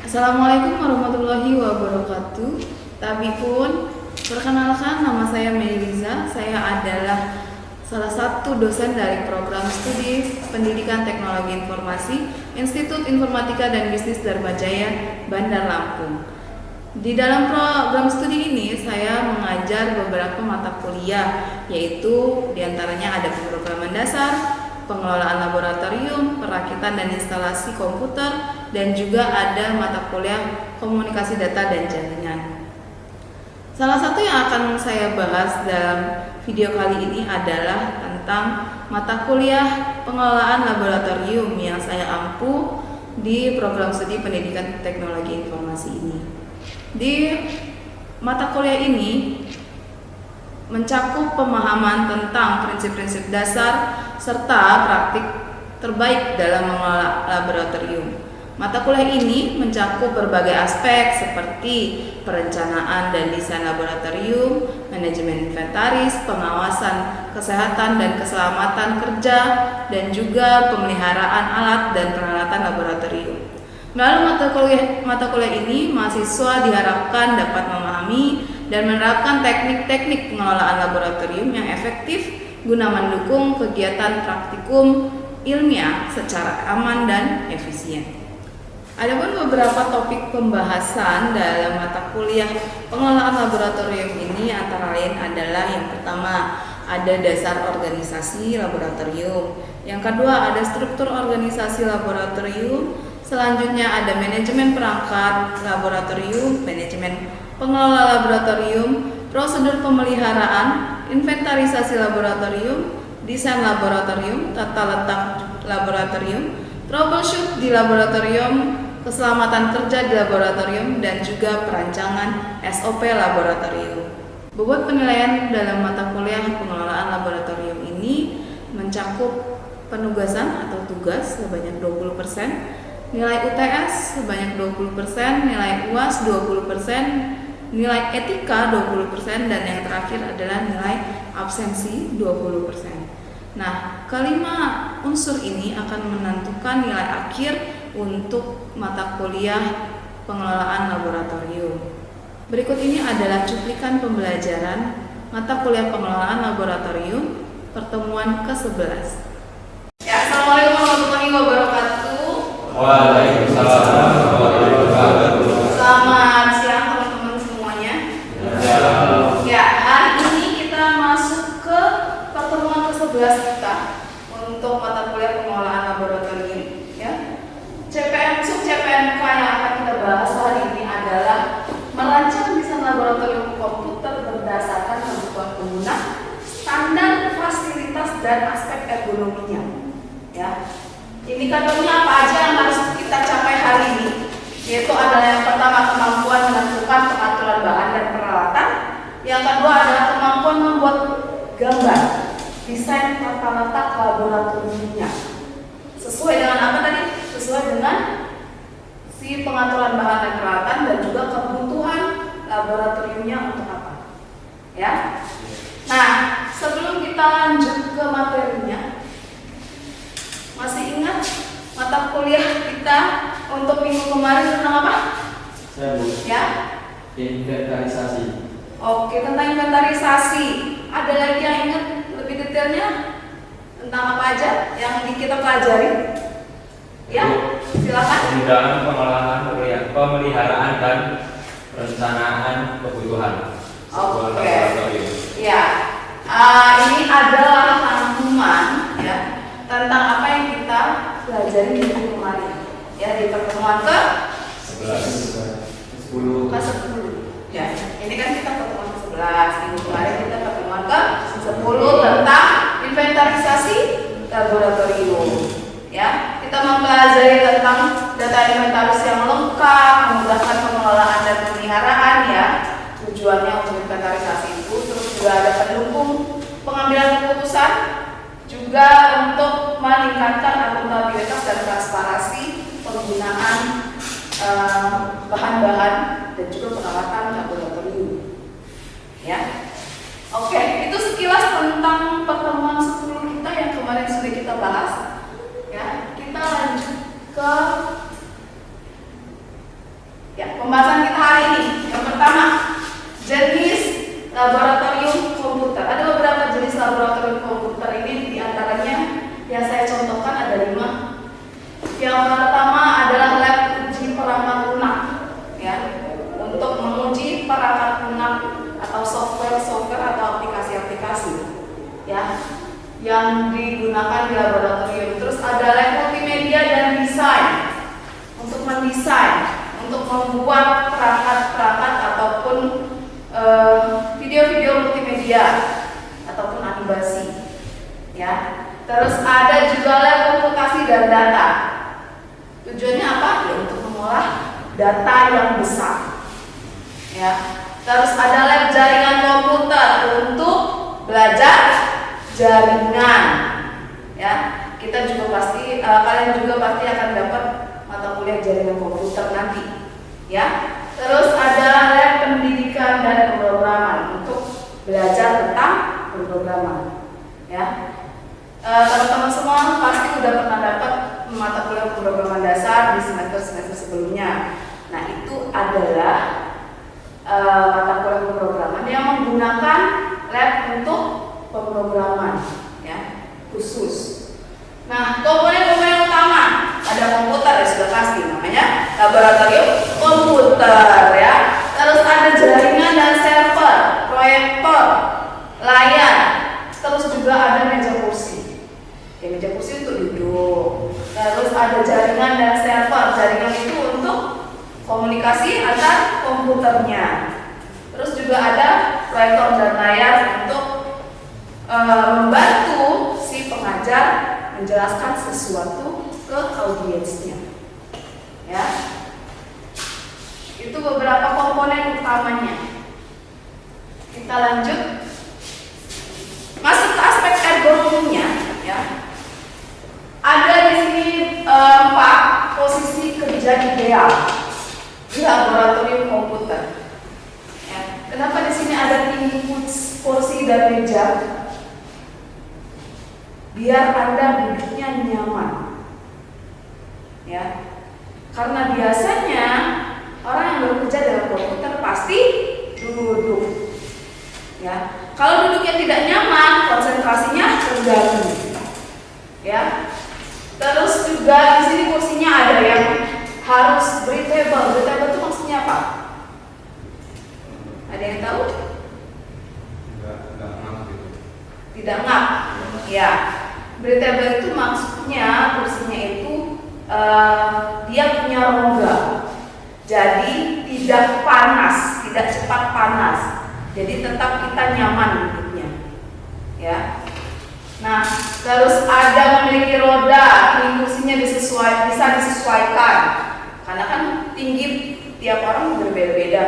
Assalamualaikum warahmatullahi wabarakatuh. Tabipun, perkenalkan nama saya Melisa. Saya adalah salah satu dosen dari program studi Pendidikan Teknologi Informasi Institut Informatika dan Bisnis Dharmajaya, Bandar Lampung. Di dalam program studi ini saya mengajar beberapa mata kuliah, yaitu diantaranya ada pemrograman dasar, pengelolaan laboratorium, perakitan dan instalasi komputer, dan juga ada mata kuliah komunikasi data dan jaringan. Salah satu yang akan saya bahas dalam video kali ini adalah tentang mata kuliah pengelolaan laboratorium yang saya ampu di program studi Pendidikan Teknologi Informasi ini. Di mata kuliah ini mencakup pemahaman tentang prinsip-prinsip dasar serta praktik terbaik dalam mengelola laboratorium. Mata kuliah ini mencakup berbagai aspek seperti perencanaan dan desain laboratorium, manajemen inventaris, pengawasan kesehatan dan keselamatan kerja, dan juga pemeliharaan alat dan peralatan laboratorium. Melalui mata kuliah ini, mahasiswa diharapkan dapat memahami dan menerapkan teknik-teknik pengelolaan laboratorium yang efektif guna mendukung kegiatan praktikum ilmiah secara aman dan efisien. Adapun beberapa topik pembahasan dalam mata kuliah pengelolaan laboratorium ini antara lain adalah yang pertama ada dasar organisasi laboratorium, yang kedua ada struktur organisasi laboratorium, selanjutnya ada manajemen perangkat laboratorium, manajemen pengelola laboratorium, prosedur pemeliharaan, inventarisasi laboratorium, desain laboratorium, tata letak laboratorium, troubleshoot di laboratorium, keselamatan kerja di laboratorium, dan juga perancangan SOP laboratorium. Bobot penilaian dalam mata kuliah pengelolaan laboratorium ini mencakup penugasan atau tugas sebanyak 20%, nilai UTS sebanyak 20%, nilai UAS 20%, nilai etika 20%, dan yang terakhir adalah nilai absensi 20%. Nah, kelima unsur ini akan menentukan nilai akhir untuk mata kuliah pengelolaan laboratorium. Berikut ini adalah cuplikan pembelajaran mata kuliah pengelolaan laboratorium pertemuan ke-11. Ya, Assalamualaikum warahmatullahi wabarakatuh. Waalaikumsalam warahmatullahi wabarakatuh. Selamat siang teman-teman semuanya. Ya, hari ini kita masuk ke pertemuan ke-11 kita untuk mata kuliah pengelolaan laboratorium. Ya, CPNK yang akan kita bahas hari ini adalah merancang desain laboratorium komputer berdasarkan kebutuhan pengguna, standar fasilitas dan aspek ergonominya. Ya, indikatornya apa aja yang harus kita capai hari ini? Yaitu adalah yang pertama kemampuan menentukan pengaturan bahan dan peralatan, yang kedua adalah kemampuan membuat gambar, desain tata letak laboratoriumnya. Sesuai dengan apa tadi? Sesuai dengan si pengaturan bahan dan peralatan dan juga kebutuhan laboratoriumnya untuk apa. Ya. Nah, sebelum kita lanjut ke materinya, masih ingat mata kuliah kita untuk minggu kemarin tentang apa? Ya. Inventarisasi. Oke, tentang inventarisasi. Ada lagi yang ingat lebih detailnya tentang apa aja yang kita pelajari? Ya, silakan. Penggunaan pengolahan, pemeliharaan dan perencanaan kebutuhan sebuah laboratorium. Ya, ini adalah rangkuman ya tentang apa yang kita pelajari minggu kemarin. Ya, di pertemuan ke-10. Ya, ini kan kita pertemuan ke-11. Minggu kemarin kita pertemuan ke-10 tentang inventarisasi laboratorium. Ya, kita mempelajari tentang data inventaris yang lengkap, memudahkan pengelolaan dan pemeliharaan ya. Tujuannya untuk inventarisasi itu, terus juga ada pendukung pengambilan keputusan, juga untuk meningkatkan akuntabilitas dan transparansi penggunaan bahan-bahan dan juga perawatan laboratorium. Ya. Oke, itu sekilas tentang pertemuan 10 kita yang kemarin sudah kita bahas. Ya, kita lanjut ke digunakan di laboratorium. Terus ada lab multimedia dan desain untuk mendesain, untuk membuat perangkat-perangkat ataupun video-video multimedia ataupun animasi. Ya. Terus ada juga lab komputasi dan data. Tujuannya apa? Ya untuk mengolah data yang besar. Ya. Terus ada lab jaringan komputer untuk belajar jaringan. Ya. Kita juga pasti kalian juga pasti akan dapat mata kuliah jaringan komputer nanti. Ya. Terus ada lab pendidikan dan pemrograman untuk belajar tentang pemrograman. Ya. Teman-teman semua pasti sudah pernah dapat mata kuliah pemrograman dasar di semester sebelumnya. Nah, itu adalah mata kuliah pemrograman yang menggunakan lab untuk pemrograman, ya, khusus. Nah, komponen-komponen utama ada komputer, ya sudah pasti namanya laboratorium komputer, ya. Terus ada jaringan dan server, proyektor, layar, terus juga ada meja kursi. Ya, meja kursi untuk duduk. Terus ada jaringan dan server. Jaringan itu untuk komunikasi antar komputernya. Terus juga ada proyektor dan layar untuk membantu si pengajar menjelaskan sesuatu ke audiensnya. Ya. Itu beberapa komponen utamanya. Kita lanjut. Masuk ke aspek ergonominya, ya. Ada di sini 4 posisi kerja ideal di laboratorium komputer. Ya. Kenapa di sini ada tinggi kursi dan meja? Biar Anda duduknya nyaman. Ya. Karena biasanya orang yang bekerja dalam komputer pasti duduk. Ya. Kalau duduknya tidak nyaman, konsentrasinya terganggu. Ya. Terus juga di sini kursinya ada yang harus breathable. Breathable itu maksudnya apa? Ada yang tahu? Enggak ngap gitu. Tidak ngap. Ya. Breathable itu maksudnya kursinya itu dia punya rongga. Jadi tidak panas, tidak cepat panas. Jadi tetap kita nyaman duduknya. Ya. Nah, terus ada memiliki roda, tinggi kursinya bisa disesuaikan. Karena kan tinggi tiap orang berbeda-beda.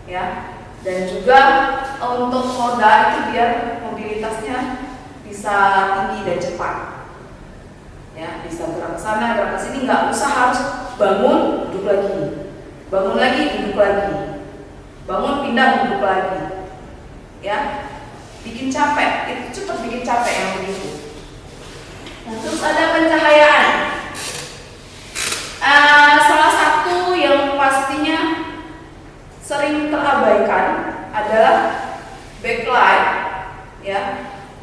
Ya. Dan juga untuk roda itu biar mobilitasnya bisa tinggi dan cepat. Ya, bisa gerak ke sana, gerak ke sini, nggak usah harus bangun, duduk lagi. Bangun lagi, duduk lagi. Bangun, pindah, duduk lagi. Ya. Bikin capek, itu cepat bikin capek yang begitu. Nah, terus ada pencahayaan. Salah satu yang pastinya sering terabaikan adalah backlight, ya,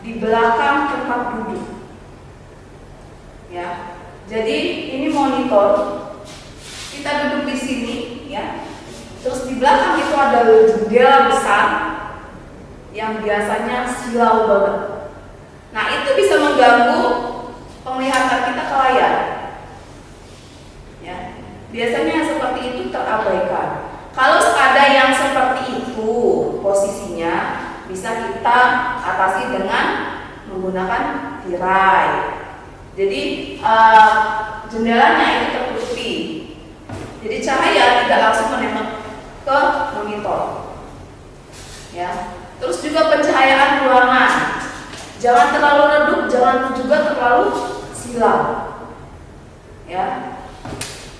di belakang tempat duduk. Ya, jadi ini monitor. Kita duduk di sini, ya. Terus di belakang itu ada jendela besar yang biasanya silau banget. Nah, itu bisa mengganggu penglihatan kita ke layar. Ya, biasanya seperti itu terabaikan. Kalau ada yang seperti itu posisinya, bisa kita atasi dengan menggunakan tirai. Jadi jendelanya itu tertutupi. Jadi cahaya tidak langsung menembak ke monitor. Ya. Terus juga pencahayaan ruangan. Jangan terlalu redup, jangan juga terlalu silau. Ya.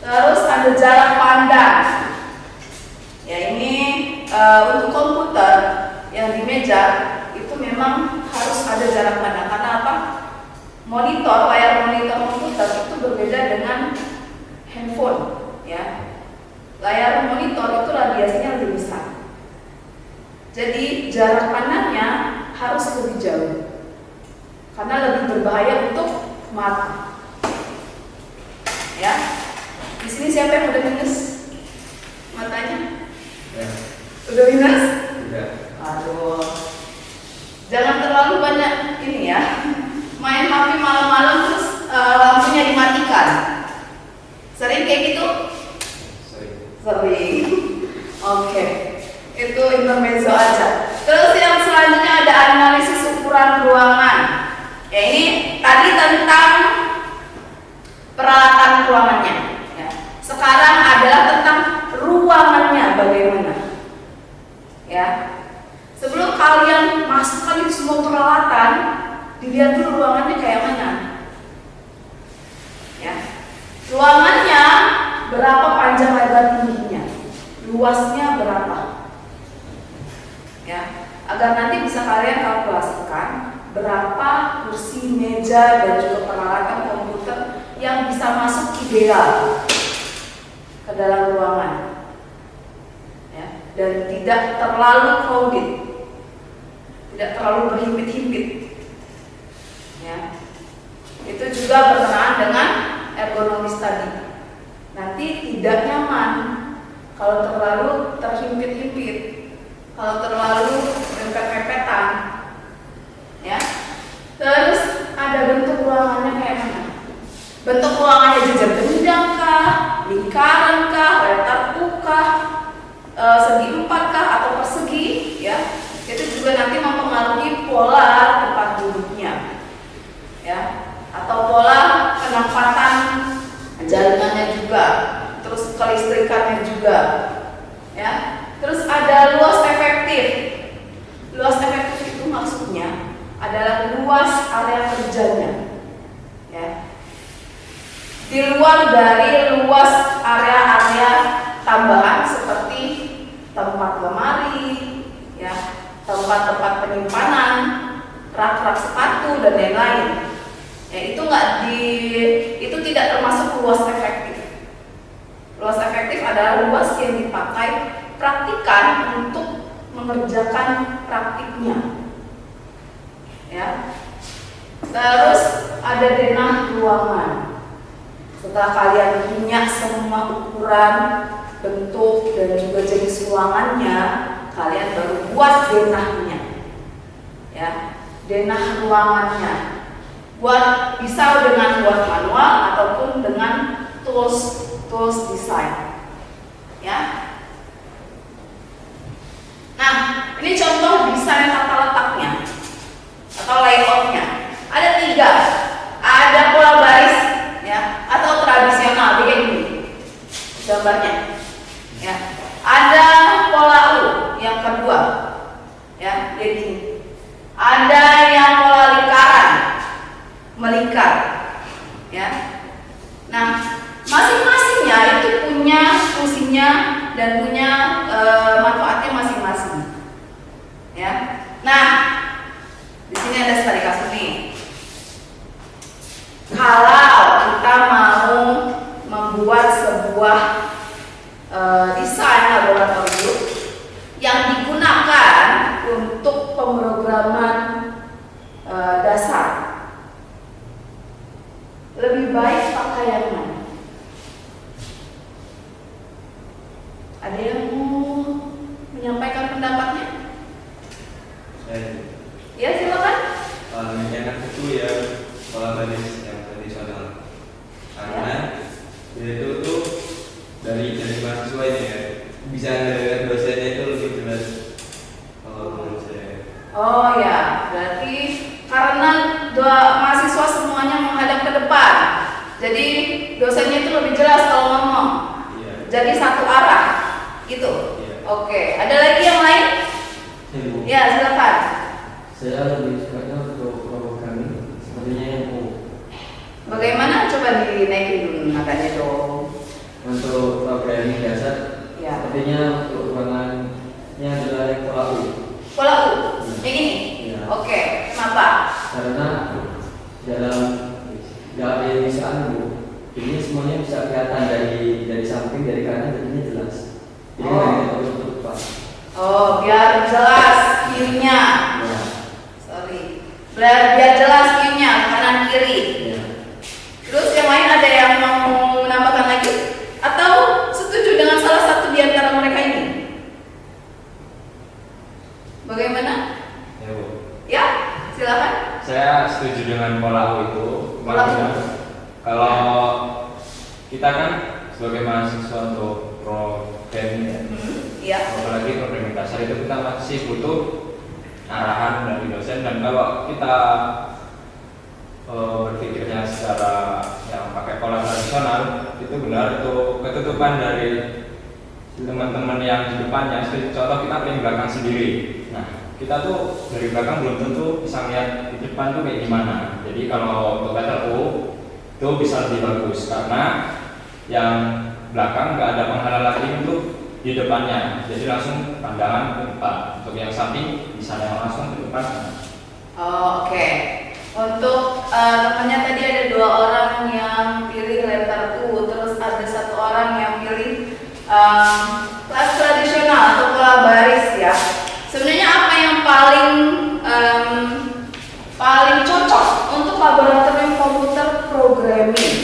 Terus ada jarak pandang. Ya, ini untuk komputer yang di meja itu memang harus ada jarak pandang. Karena apa? Monitor, layar monitor komputer itu berbeda dengan handphone. Ya. Layar monitor itu radiasinya lebih besar. Jadi jarak pandangnya harus lebih jauh karena lebih berbahaya untuk mata. Ya, di sini siapa yang udah minus matanya? Ya. Udah minus? Tidak. Aduh, jangan terlalu banyak ini ya. main HP malam-malam terus lampunya dimatikan? Sering kayak gitu? Sering. Oke. Itu intermezzo aja. Terus yang selanjutnya ada analisis ukuran ruangan. Ya, ini tadi tentang peralatan ruangannya. Ya. Sekarang adalah tentang ruangannya bagaimana. Ya. Sebelum kalian masukkan itu semua peralatan, dilihat dulu ruangannya kayak mana. Ya. Ruangannya berapa panjang lebar tingginya, luasnya berapa. Ya, agar nanti bisa kalian kalkulasikan berapa kursi, meja, dan juga peralatan komputer yang bisa masuk ideal ke dalam ruangan. Ya, dan tidak terlalu crowded, tidak terlalu berhimpit-himpit. Ya, itu juga berkenaan dengan ergonomis tadi. Nanti tidak nyaman kalau terlalu terhimpit-himpit, kalau terlalu mepet-mepetan. Ya. Terus ada bentuk ruangannya kayak mana? Bentuk ruangannya jejer jenjang kah, lingkaran kah, retakku kah, segi empat kah, atau persegi, ya. Itu juga nanti mempengaruhi pola tempat duduknya. Ya. Atau pola penempatan jaringannya juga, terus kelistrikannya juga, ya. Terus ada luas efektif. Luas efektif itu maksudnya adalah luas area kerjanya, ya. Di luar dari luas area-area tambahan seperti tempat lemari, ya, tempat-tempat penyimpanan, rak-rak sepatu dan lain-lain. Ya, itu tidak termasuk luas efektif. Luas efektif adalah luas yang dipakai praktikan untuk mengerjakan praktiknya. Ya. Terus ada denah ruangan. Setelah kalian punya semua ukuran, bentuk, dan juga jenis ruangannya, kalian baru buat denahnya. Ya, denah ruangannya. Bisa dengan buat manual ataupun dengan tools design. Ya. Nah, ini contoh desain tata letaknya atau layoutnya. Ada 3. Ada pola baris, ya, atau tradisional begini gambarnya. Ya. Ada pola U yang kedua, ya, begini. Ada yang pola lingkaran, melingkar, ya. Nah, masing-masingnya itu punya fungsinya dan punya manfaatnya masing-masing, ya. Nah, di sini ada studi kasus nih. Kalau kita mau membuat sebuah desain laboratorium yang digunakan untuk pemrograman dasar, lebih baik pakai yang mana? Ada yang mau menyampaikan pendapatnya? Ya, silakan. Yang itu ya pola baris yang tradisional, karena itu tuh dari mahasiswa ini ya, bisa dari dosennya itu lebih jelas kalau menurut saya. Oh ya, berarti karena mahasiswa semuanya menghadap ke depan, jadi dosennya itu lebih jelas kalau ngomong. Iya. Jadi satu arah, gitu. Iya. Oke, ada lagi yang lain? Ya, silakan. Saya lebih sukanya untuk programming sepertinya yang U. Bagaimana? Coba dinaikin dulu matanya dong. Untuk programming dasar, Ya. sepertinya untuk ruangannya adalah yang pola U. Pola U, yang ini. Ya. Oke, kenapa? Karena dalam desain Bu, ini semuanya bisa kelihatan dari samping, dari kanan, dan ini jelas. Jadi Oh. nggak harus tutup Pak. Oh, biar jelas view-nya. Ya. Sorry. Biar jelas view-nya kanan kiri. Ya. Terus yang lain ada yang mau menambahkan lagi? Atau setuju dengan salah satu di antara mereka ini? Bagaimana? Ya, Bu. Ya, silakan. Saya setuju dengan dengan pola U itu. Pola U. Kalau kita kan sebagai mahasiswa untuk programming ya, Iya. apalagi programming dasar itu kita masih butuh arahan dari dosen, dan kalau kita berpikirnya secara yang pakai pola tradisional itu benar, itu ketutupan dari teman-teman yang di depannya. Contoh kita paling belakang sendiri, nah kita tuh dari belakang belum tentu bisa lihat di depan tuh kayak gimana. Jadi kalau untuk letter U itu bisa lebih bagus karena yang belakang nggak ada penghalang lagi untuk di depannya, jadi langsung pandangan ke depan. Untuk yang samping bisa langsung ke depan. Oh, oke. Untuk temannya tadi ada 2 orang yang pilih letter U, terus ada 1 orang yang pilih kelas tradisional atau pola baris ya. Sebenarnya apa yang paling cocok untuk laboratorium komputer programming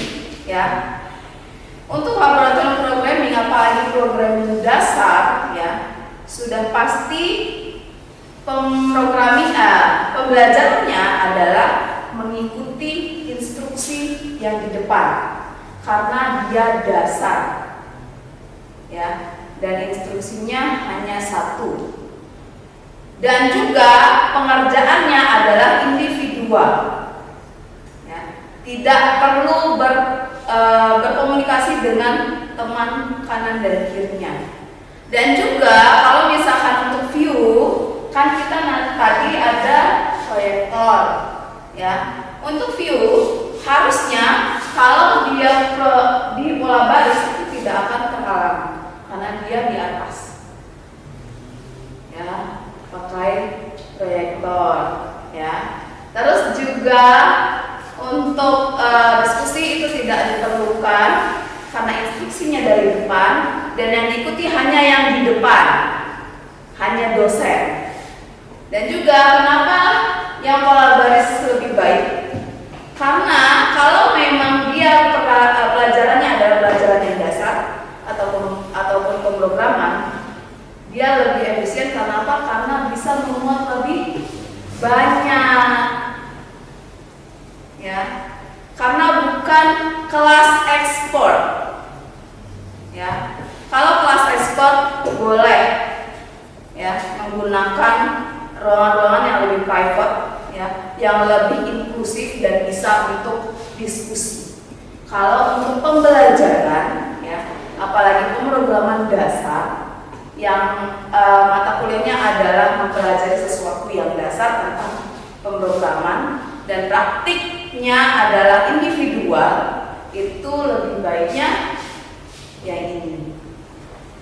ya? Untuk laboratorium programming, apalagi programming dasar ya, sudah pasti pembelajarannya adalah mengikuti instruksi yang di depan karena dia dasar ya, dan instruksinya hanya 1, dan juga pengerjaannya adalah individual ya, tidak perlu berkomunikasi dengan teman kanan dan kirinya. Dan juga kalau misalkan untuk view, kan kita tadi ada proyektor ya. Untuk view harusnya kalau dia di pola baris itu tidak akan terhalang karena dia di atas ya, pakai proyektor ya. Terus juga untuk diskusi itu tidak diperlukan karena instruksinya dari depan, dan yang diikuti hanya yang di depan, hanya dosen. Dan juga kenapa yang pola baris lebih baik? Karena kalau memang dia pelajarannya adalah pelajaran yang dasar ataupun pemrograman, dia lebih efisien. Karena apa? Karena bisa memuat lebih banyak ya. Karena bukan kelas ekspor ya. Kalau kelas ekspor boleh ya menggunakan ruangan-ruangan yang lebih private ya, yang lebih inklusif dan bisa untuk diskusi. Kalau untuk pembelajaran ya, apalagi pemrograman dasar yang mata kuliahnya adalah mempelajari sesuatu yang dasar tentang pemrograman dan praktiknya adalah individual, itu lebih baiknya yang ini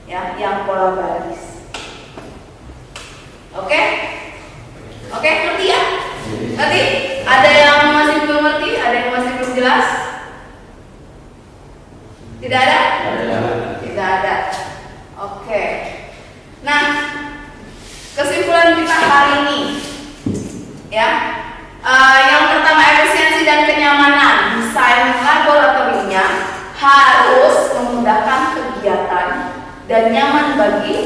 ya, yang pola baris. Oke? Oke, ngerti ya? Ngerti? Ada yang masih belum ngerti? Ada yang masih belum jelas? Tidak ada? Tidak ada. Oke. Nah, kesimpulan kita hari ini ya, yang pertama efisiensi dan kenyamanan. Desain laboratoriumnya harus memudahkan kegiatan dan nyaman bagi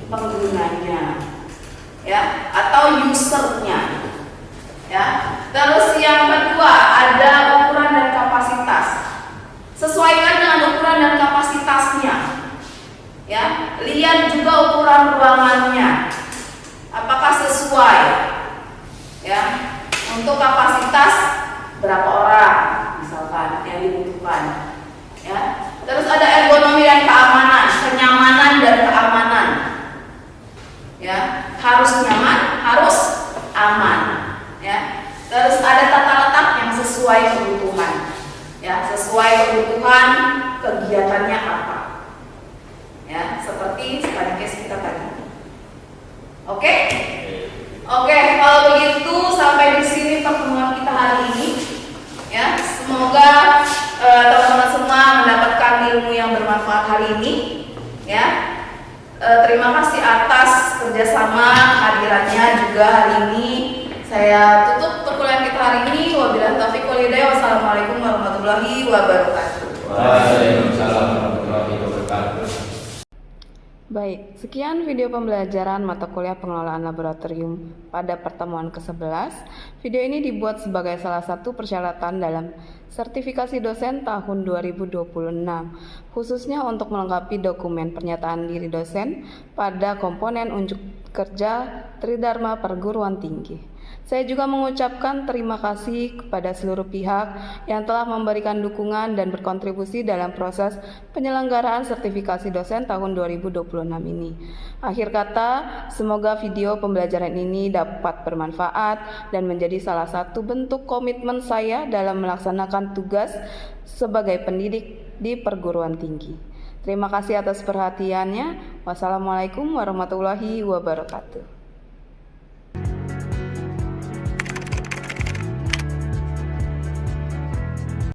penggunanya ya, atau usernya ya. Terus yang kedua ada ukuran dan kapasitas. Sesuaikan dengan ukuran dan kapasitasnya ya. Lihat juga ukuran ruangannya apakah sesuai ya. Untuk kapasitas berapa orang misalkan yang dibutuhkan ya. Terus ada ergonomi dan keamanan, kenyamanan dan keamanan ya, harus nyaman, harus aman ya. Terus ada tata letak yang sesuai kebutuhan ya, sesuai kebutuhan kegiatannya apa ya, seperti study case kita tadi. Oke? Oke, kalau begitu sampai di sini pertemuan kita hari ini ya. Semoga teman-teman semua mendapatkan ilmu yang bermanfaat hari ini ya. Terima kasih atas kerjasama hadirannya juga hari ini. Saya tutup perkuliahan kita hari ini. Wabillahi taufiq wal hidayah. Wassalamualaikum warahmatullahi wabarakatuh. Waalaikumsalam warahmatullahi wabarakatuh. Baik, sekian video pembelajaran mata kuliah pengelolaan laboratorium pada pertemuan ke-11. Video ini dibuat sebagai salah satu persyaratan dalam sertifikasi dosen tahun 2026, khususnya untuk melengkapi dokumen pernyataan diri dosen pada komponen unjuk kerja Tridharma Perguruan Tinggi. Saya juga mengucapkan terima kasih kepada seluruh pihak yang telah memberikan dukungan dan berkontribusi dalam proses penyelenggaraan sertifikasi dosen tahun 2026 ini. Akhir kata, semoga video pembelajaran ini dapat bermanfaat dan menjadi salah satu bentuk komitmen saya dalam melaksanakan tugas sebagai pendidik di perguruan tinggi. Terima kasih atas perhatiannya. Wassalamualaikum warahmatullahi wabarakatuh.